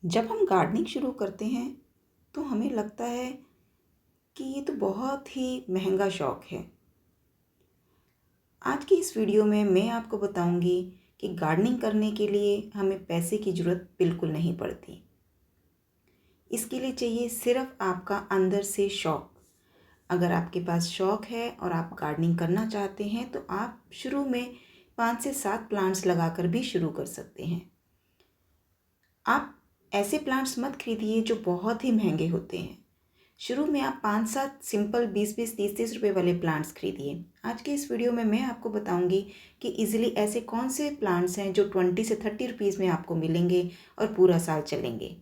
जब हम गार्डनिंग शुरू करते हैं तो हमें लगता है कि ये तो बहुत ही महंगा शौक़ है। आज की इस वीडियो में मैं आपको बताऊंगी कि गार्डनिंग करने के लिए हमें पैसे की ज़रूरत बिल्कुल नहीं पड़ती। इसके लिए चाहिए सिर्फ आपका अंदर से शौक़। अगर आपके पास शौक़ है और आप गार्डनिंग करना चाहते हैं तो आप शुरू में 5 से 7 प्लांट्स लगाकर भी शुरू कर सकते हैं। आप ऐसे प्लांट्स मत खरीदिए जो बहुत ही महंगे होते हैं। शुरू में आप 5-7 सिंपल 20-20 30-30 रुपए वाले प्लांट्स खरीदिए। आज के इस वीडियो में मैं आपको बताऊंगी कि इजीली ऐसे कौन से प्लांट्स हैं जो 20 से 30 रुपीज़ में आपको मिलेंगे और पूरा साल चलेंगे।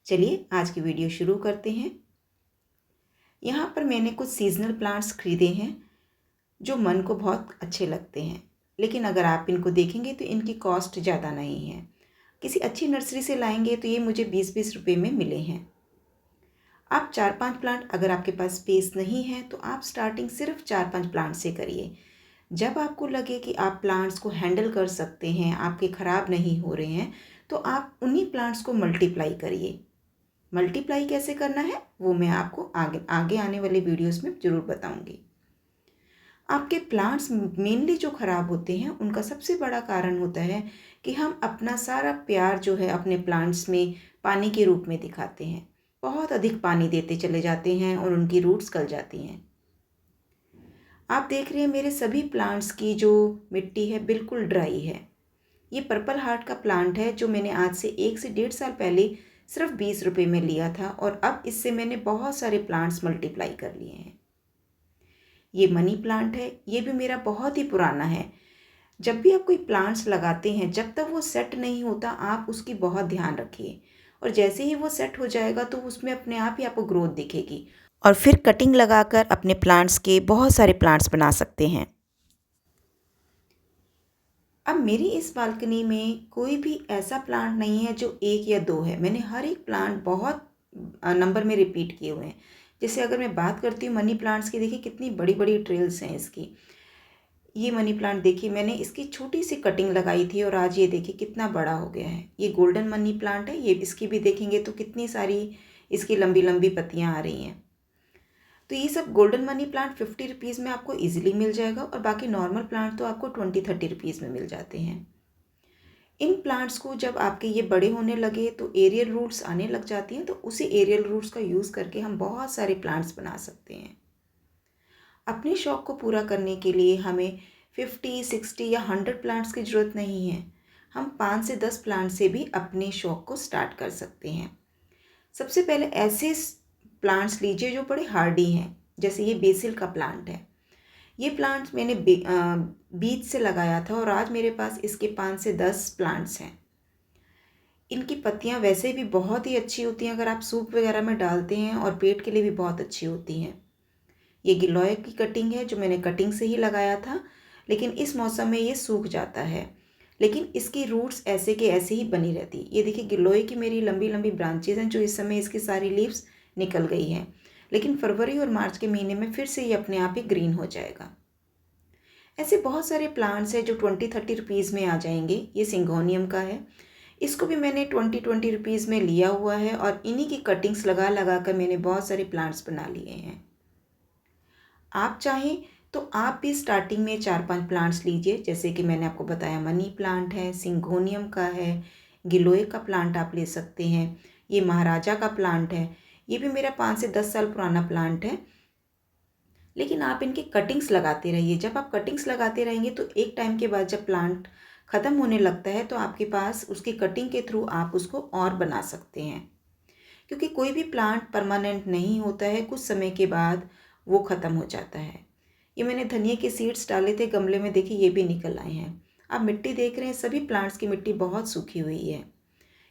चलिए आज की वीडियो शुरू करते हैं। यहाँ पर मैंने कुछ सीजनल प्लांट्स खरीदे हैं जो मन को बहुत अच्छे लगते हैं, लेकिन अगर आप इनको देखेंगे तो इनकी कॉस्ट ज़्यादा नहीं है। किसी अच्छी नर्सरी से लाएंगे तो ये मुझे 20-20 रुपये में मिले हैं। आप 4-5 प्लांट, अगर आपके पास स्पेस नहीं है तो आप स्टार्टिंग सिर्फ 4-5 प्लांट से करिए। जब आपको लगे कि आप प्लांट्स को हैंडल कर सकते हैं, आपके ख़राब नहीं हो रहे हैं, तो आप उन्हीं प्लांट्स को मल्टीप्लाई करिए। मल्टीप्लाई कैसे करना है वो मैं आपको आगे आगे आने वाले वीडियोस में ज़रूर बताऊंगी। आपके प्लांट्स मेनली जो ख़राब होते हैं उनका सबसे बड़ा कारण होता है कि हम अपना सारा प्यार जो है अपने प्लांट्स में पानी के रूप में दिखाते हैं। बहुत अधिक पानी देते चले जाते हैं और उनकी रूट्स गल जाती हैं। आप देख रहे हैं मेरे सभी प्लांट्स की जो मिट्टी है बिल्कुल ड्राई है। ये पर्पल हार्ट का प्लांट है जो मैंने आज से 1 से 1.5 साल पहले सिर्फ 20 रुपये में लिया था और अब इससे मैंने बहुत सारे प्लांट्स मल्टीप्लाई कर लिए हैं। ये मनी प्लांट है, ये भी मेरा बहुत ही पुराना है। जब भी आप कोई प्लांट्स लगाते हैं, जब तक वो सेट नहीं होता आप उसकी बहुत ध्यान रखिए, और जैसे ही वो सेट हो जाएगा तो उसमें अपने आप ही आपको ग्रोथ दिखेगी और फिर कटिंग लगाकर अपने प्लांट्स के बहुत सारे प्लांट्स बना सकते हैं। अब मेरी इस बालकनी में कोई भी ऐसा प्लांट नहीं है जो 1 या 2 है। मैंने हर एक प्लांट बहुत नंबर में रिपीट किए हुए हैं। जैसे अगर मैं बात करती हूँ मनी प्लांट्स की, देखिए कितनी बड़ी बड़ी ट्रेल्स हैं इसकी। ये मनी प्लांट देखिए, मैंने इसकी छोटी सी कटिंग लगाई थी और आज ये देखिए कितना बड़ा हो गया है। ये गोल्डन मनी प्लांट है, ये इसकी भी देखेंगे तो कितनी सारी इसकी लंबी लंबी पत्तियाँ आ रही हैं। तो ये सब गोल्डन मनी प्लांट 50 रुपीज़ में आपको इजीली मिल जाएगा और बाकी नॉर्मल प्लांट तो आपको 20-30 रुपीज़ में मिल जाते हैं। इन प्लांट्स को जब आपके ये बड़े होने लगे तो एरियल रूट्स आने लग जाती हैं, तो उसी एरियल रूट्स का यूज़ करके हम बहुत सारे प्लांट्स बना सकते हैं। अपने शौक़ को पूरा करने के लिए हमें 50, 60 या 100 प्लांट्स की ज़रूरत नहीं है। हम 5 से 10 प्लांट से भी अपने शौक़ को स्टार्ट कर सकते हैं। सबसे पहले ऐसे प्लांट्स लीजिए जो बड़े हार्डी हैं। जैसे ये बेसिल का प्लांट है। ये प्लांट मैंने बीज से लगाया था और आज मेरे पास इसके 5 से 10 प्लांट्स हैं। इनकी पत्तियां वैसे भी बहुत ही अच्छी होती हैं, अगर आप सूप वगैरह में डालते हैं, और पेट के लिए भी बहुत अच्छी होती हैं। ये गिलोय की कटिंग है जो मैंने कटिंग से ही लगाया था, लेकिन इस मौसम में ये सूख जाता है, लेकिन इसकी रूट्स ऐसे के ऐसे ही बनी रहती। ये देखिए गिलोय की मेरी लंबी लंबी ब्रांचेज हैं जो इस समय इसकी सारी लीव्स निकल गई हैं, लेकिन फरवरी और मार्च के महीने में फिर से ये अपने आप ही ग्रीन हो जाएगा। ऐसे बहुत सारे प्लांट्स हैं जो 20-30 रुपीज़ में आ जाएंगे। ये सिंगोनियम का है, इसको भी मैंने 20-20 रुपीज़ में लिया हुआ है और इन्हीं की कटिंग्स लगा लगा कर मैंने बहुत सारे प्लांट्स बना लिए हैं। आप चाहें तो आप भी स्टार्टिंग में 4-5 प्लांट्स लीजिए, जैसे कि मैंने आपको बताया मनी प्लांट है, सिंगोनियम का है, गिलोय का प्लांट आप ले सकते हैं। ये महाराजा का प्लांट है, ये भी मेरा 5 से 10 साल पुराना प्लांट है, लेकिन आप इनकी कटिंग्स लगाते रहिए। जब आप कटिंग्स लगाते रहेंगे तो एक टाइम के बाद जब प्लांट ख़त्म होने लगता है तो आपके पास उसकी कटिंग के थ्रू आप उसको और बना सकते हैं, क्योंकि कोई भी प्लांट परमानेंट नहीं होता है, कुछ समय के बाद वो ख़त्म हो जाता है। ये मैंने धनिया के सीड्स डाले थे गमले में, देखिए ये भी निकल आए हैं। आप मिट्टी देख रहे हैं, सभी प्लांट्स की मिट्टी बहुत सूखी हुई है।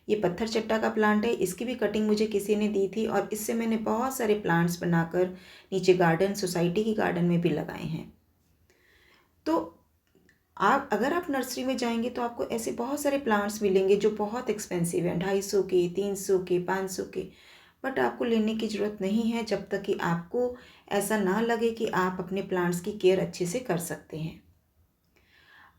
ये पत्थर चट्टा का प्लांट है, इसकी भी कटिंग मुझे किसी ने दी थी और इससे मैंने बहुत सारे प्लांट्स बनाकर नीचे गार्डन, सोसाइटी की गार्डन में भी लगाए हैं। तो आप अगर आप नर्सरी में जाएंगे तो आपको ऐसे बहुत सारे प्लांट्स मिलेंगे जो बहुत एक्सपेंसिव हैं, 250 के, 300 के, 500 के, बट आपको लेने की ज़रूरत नहीं है जब तक कि आपको ऐसा ना लगे कि आप अपने प्लांट्स की केयर अच्छे से कर सकते हैं।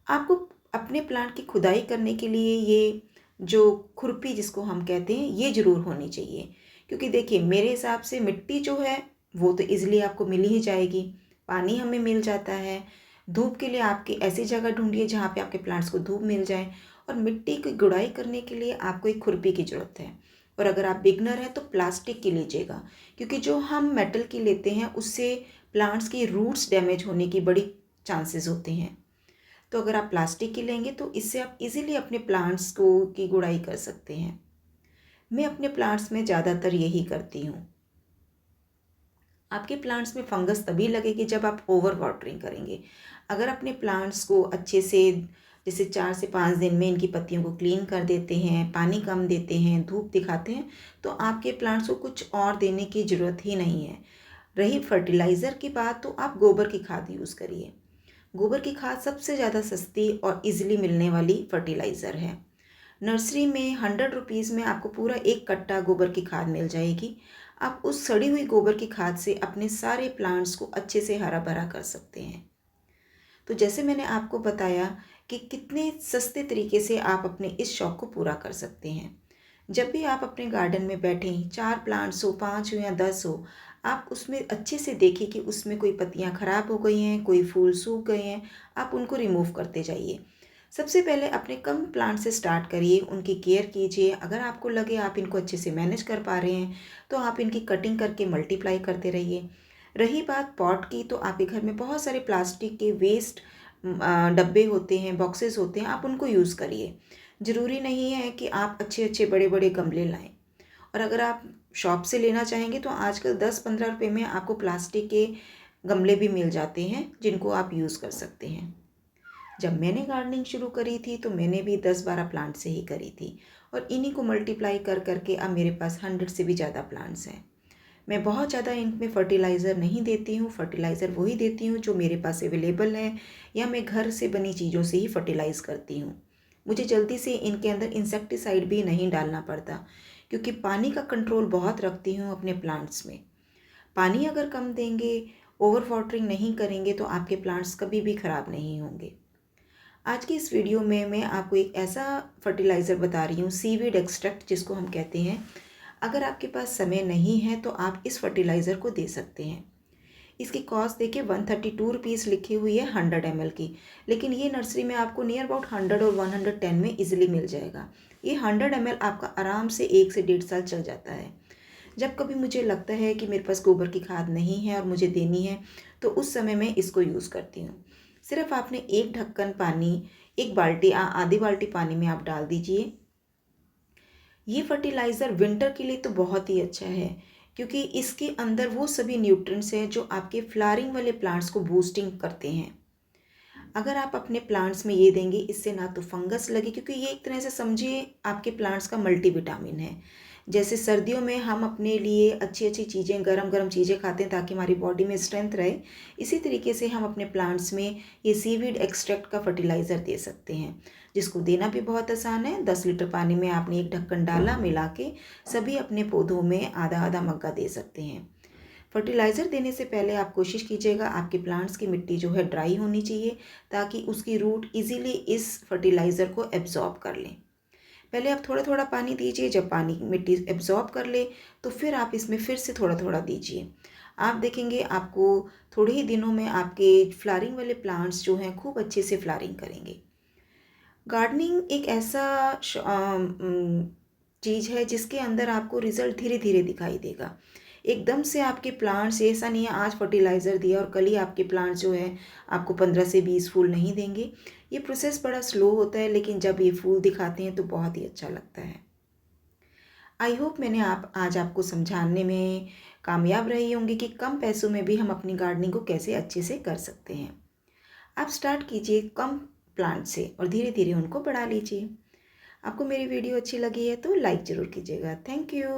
आपको अपने प्लांट की खुदाई करने के लिए ये जो खुरपी जिसको हम कहते हैं, ये ज़रूर होनी चाहिए। क्योंकि देखिए मेरे हिसाब से मिट्टी जो है वो तो ईज़िली आपको मिल ही जाएगी, पानी हमें मिल जाता है। धूप के लिए आपकी ऐसी जगह ढूंढिए जहाँ पे आपके प्लांट्स को धूप मिल जाए, और मिट्टी की गुड़ाई करने के लिए आपको एक खुरपी की ज़रूरत है। और अगर आप बिगनर हैं तो प्लास्टिक की लीजिएगा, क्योंकि जो हम मेटल की लेते हैं उससे प्लांट्स की रूट्स डैमेज होने की बड़ी चांसेस होते हैं। तो अगर आप प्लास्टिक की लेंगे तो इससे आप इजीली अपने प्लांट्स को की गुड़ाई कर सकते हैं। मैं अपने प्लांट्स में ज़्यादातर यही करती हूँ। आपके प्लांट्स में फंगस तभी लगेगी जब आप ओवर वाटरिंग करेंगे। अगर अपने प्लांट्स को अच्छे से जैसे 4 से 5 दिन में इनकी पत्तियों को क्लीन कर देते हैं, पानी कम देते हैं, धूप दिखाते हैं, तो आपके प्लांट्स को कुछ और देने की ज़रूरत ही नहीं है। रही फर्टिलाइज़र की बात, तो आप गोबर की खाद यूज़ करिए। गोबर की खाद सबसे ज़्यादा सस्ती और इजीली मिलने वाली फर्टिलाइज़र है। नर्सरी में 100 रुपीज़ में आपको पूरा एक कट्टा गोबर की खाद मिल जाएगी। आप उस सड़ी हुई गोबर की खाद से अपने सारे प्लांट्स को अच्छे से हरा भरा कर सकते हैं। तो जैसे मैंने आपको बताया कि कितने सस्ते तरीके से आप अपने इस शौक़ को पूरा कर सकते हैं। जब भी आप अपने गार्डन में बैठें, 4 प्लांट्स हो, 5 हो या 10 हो, आप उसमें अच्छे से देखिए कि उसमें कोई पत्तियां खराब हो गई हैं, कोई फूल सूख गए हैं, आप उनको रिमूव करते जाइए। सबसे पहले अपने कम प्लांट से स्टार्ट करिए, उनकी केयर कीजिए। अगर आपको लगे आप इनको अच्छे से मैनेज कर पा रहे हैं तो आप इनकी कटिंग करके मल्टीप्लाई करते रहिए। रही बात पॉट की, तो आपके घर में बहुत सारे प्लास्टिक के वेस्ट डब्बे होते हैं, बॉक्सेस होते हैं, आप उनको यूज़ करिए। ज़रूरी नहीं है कि आप अच्छे अच्छे बड़े बड़े गमले लाएं। और अगर आप शॉप से लेना चाहेंगे तो आजकल 10-15 रुपये में आपको प्लास्टिक के गमले भी मिल जाते हैं जिनको आप यूज़ कर सकते हैं। जब मैंने गार्डनिंग शुरू करी थी तो मैंने भी 10-12 प्लांट से ही करी थी, और इन्हीं को मल्टीप्लाई कर करके अब मेरे पास 100 से भी ज़्यादा प्लांट्स हैं। मैं बहुत ज़्यादा इनमें फर्टिलाइज़र नहीं देती हूँ। फर्टिलाइज़र वही देती हूँ जो मेरे पास अवेलेबल है, या मैं घर से बनी चीज़ों से ही फर्टिलाइज़ करती हूँ। मुझे जल्दी से इनके अंदर इंसेक्टिसाइड भी नहीं डालना पड़ता, क्योंकि पानी का कंट्रोल बहुत रखती हूँ अपने प्लांट्स में। पानी अगर कम देंगे, ओवर वाटरिंग नहीं करेंगे, तो आपके प्लांट्स कभी भी ख़राब नहीं होंगे। आज की इस वीडियो में मैं आपको एक ऐसा फर्टिलाइज़र बता रही हूँ, सीवीड एक्सट्रैक्ट जिसको हम कहते हैं। अगर आपके पास समय नहीं है तो आप इस फर्टिलाइज़र को दे सकते हैं। इसकी कॉस्ट देखिए 132 रुपीज़ लिखी हुई है 100 ml की, लेकिन ये नर्सरी में आपको नियर अबाउट 100 और 110 में इजीली मिल जाएगा। ये 100 ml आपका आराम से 1 से 1.5 साल चल जाता है। जब कभी मुझे लगता है कि मेरे पास गोबर की खाद नहीं है और मुझे देनी है, तो उस समय मैं इसको यूज़ करती हूँ। सिर्फ आपने एक ढक्कन पानी, एक बाल्टी आधी बाल्टी पानी में आप डाल दीजिए। ये फर्टिलाइज़र विंटर के लिए तो बहुत ही अच्छा है, क्योंकि इसके अंदर वो सभी न्यूट्रिएंट्स हैं जो आपके फ्लावरिंग वाले प्लांट्स को बूस्टिंग करते हैं। अगर आप अपने प्लांट्स में ये देंगे, इससे ना तो फंगस लगे, क्योंकि ये एक तरह से समझिए आपके प्लांट्स का मल्टीविटामिन है। जैसे सर्दियों में हम अपने लिए अच्छी अच्छी चीज़ें, गरम गरम चीज़ें खाते हैं ताकि हमारी बॉडी में स्ट्रेंथ रहे, इसी तरीके से हम अपने प्लांट्स में ये सीवीड एक्सट्रैक्ट का फर्टिलाइज़र दे सकते हैं, जिसको देना भी बहुत आसान है। 10 लीटर पानी में आपने एक ढक्कन डाला, मिला के सभी अपने पौधों में आधा आधा मग्गा दे सकते हैं। फर्टिलाइज़र देने से पहले आप कोशिश कीजिएगा आपके प्लांट्स की मिट्टी जो है ड्राई होनी चाहिए, ताकि उसकी रूट इजीली इस फर्टिलाइज़र को एब्जॉर्ब कर लें। पहले आप थोड़ा थोड़ा पानी दीजिए, जब पानी मिट्टी एब्जॉर्ब कर ले तो फिर आप इसमें फिर से थोड़ा थोड़ा दीजिए। आप देखेंगे आपको थोड़े ही दिनों में आपके फ्लावरिंग वाले प्लांट्स जो हैं खूब अच्छे से फ्लावरिंग करेंगे। गार्डनिंग एक ऐसा चीज़ है जिसके अंदर आपको रिज़ल्ट धीरे धीरे दिखाई देगा। एकदम से आपके प्लांट्स, ऐसा नहीं है आज फर्टिलाइज़र दिया और कल ही आपके प्लांट्स जो है आपको 15 से 20 फूल नहीं देंगे। ये प्रोसेस बड़ा स्लो होता है, लेकिन जब ये फूल दिखाते हैं तो बहुत ही अच्छा लगता है। आई होप मैंने आज आपको समझाने में कामयाब रही होंगी कि कम पैसों में भी हम अपनी गार्डनिंग को कैसे अच्छे से कर सकते हैं। आप स्टार्ट कीजिए कम प्लांट से और धीरे धीरे उनको बढ़ा लीजिए। आपको मेरी वीडियो अच्छी लगी है तो लाइक ज़रूर कीजिएगा। Thank you.